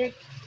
1